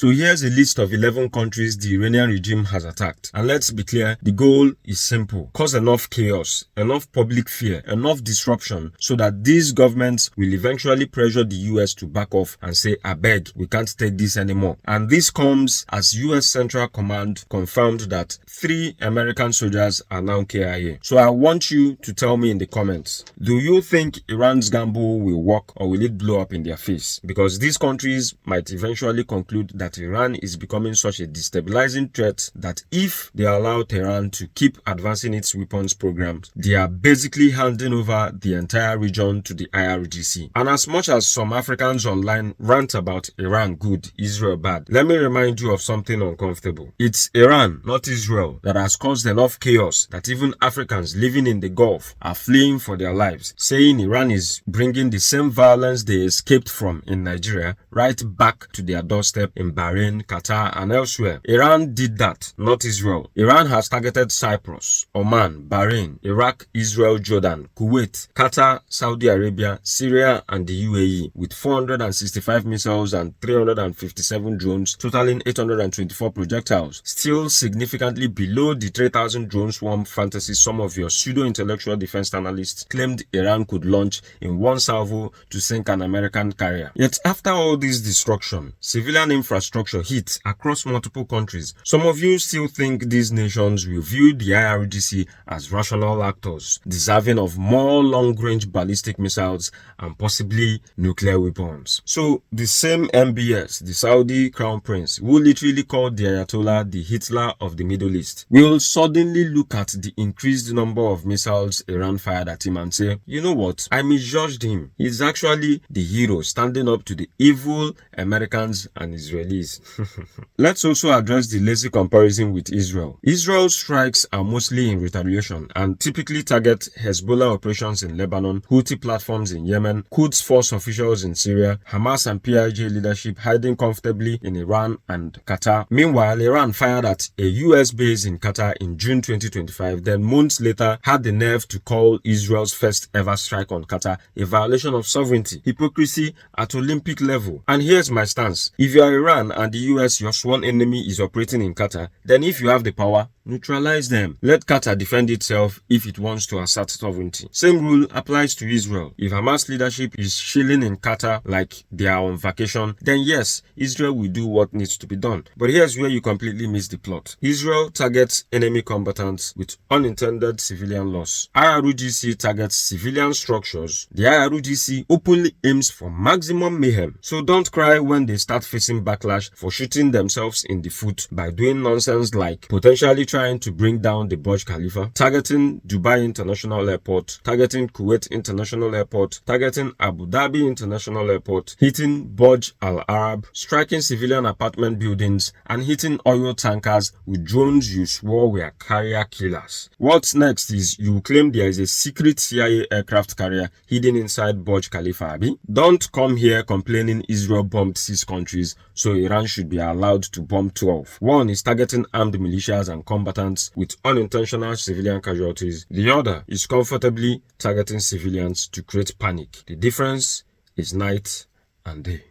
So here's a list of 11 countries the Iranian regime has attacked. And let's be clear, the goal is simple. Cause enough chaos, enough public fear, enough disruption so that these governments will eventually pressure the US to back off and say, "Abeg, we can't take this anymore." And this comes as US Central Command confirmed that 3 American soldiers are now KIA. So I want you to tell me in the comments, do you think Iran's gamble will work or will it blow up in their face? Because these countries might eventually conclude that Iran is becoming such a destabilizing threat that if they allow Tehran to keep advancing its weapons programs, they are basically handing over the entire region to the IRGC. And as much as some Africans online rant about Iran good, Israel bad, let me remind you of something uncomfortable. It's Iran, not Israel, that has caused enough chaos that even Africans living in the Gulf are fleeing for their lives, saying Iran is bringing the same violence they escaped from in Nigeria right back to their doorstep in Bahrain, Qatar, and elsewhere. Iran did that, not Israel. Iran has targeted Cyprus, Oman, Bahrain, Iraq, Israel, Jordan, Kuwait, Qatar, Saudi Arabia, Syria, and the UAE with 465 missiles and 357 drones, totaling 824 projectiles, still significantly below the 3,000 drone swarm fantasy some of your pseudo-intellectual defense analysts claimed Iran could launch in one salvo to sink an American carrier. Yet after all this destruction, civilian infrastructure hit across multiple countries, some of you still think these nations will view the IRGC as rational actors, deserving of more long-range ballistic missiles and possibly nuclear weapons. So the same MBS, the Saudi crown prince, who literally called the Ayatollah the Hitler of the Middle East, will suddenly look at the increased number of missiles Iran fired at him and say, "You know what? I misjudged him. He's actually the hero standing up to the evil Americans and Israelis." Let's also address the lazy comparison with Israel. Israel's strikes are mostly in retaliation and typically target Hezbollah operations in Lebanon, Houthi platforms in Yemen, Quds Force officials in Syria, Hamas and PIJ leadership hiding comfortably in Iran and Qatar. Meanwhile, Iran fired at a US base in Qatar in June 2025, then months later had the nerve to call Israel's first ever strike on Qatar a violation of sovereignty. Hypocrisy at Olympic level. And here's my stance. If you are Iran and the US, your sworn enemy, is operating in Qatar, then if you have the power, neutralize them. Let Qatar defend itself if it wants to assert sovereignty. Same rule applies to Israel. If Hamas leadership is chilling in Qatar like they are on vacation, then yes, Israel will do what needs to be done. But here's where you completely miss the plot. Israel targets enemy combatants with unintended civilian loss. IRGC targets civilian structures. The IRGC openly aims for maximum mayhem. So don't cry when they start facing backlash for shooting themselves in the foot by doing nonsense like potentially trying to bring down the Burj Khalifa, targeting Dubai International Airport, targeting Kuwait International Airport, targeting Abu Dhabi International Airport, hitting Burj Al Arab, striking civilian apartment buildings, and hitting oil tankers with drones you swore were carrier killers. What's next is you claim there is a secret CIA aircraft carrier hidden inside Burj Khalifa, Abi? Don't come here complaining Israel bombed 6 countries, so Iran should be allowed to bomb 12. One is targeting armed militias and combatants with unintentional civilian casualties. The other is comfortably targeting civilians to create panic. The difference is night and day.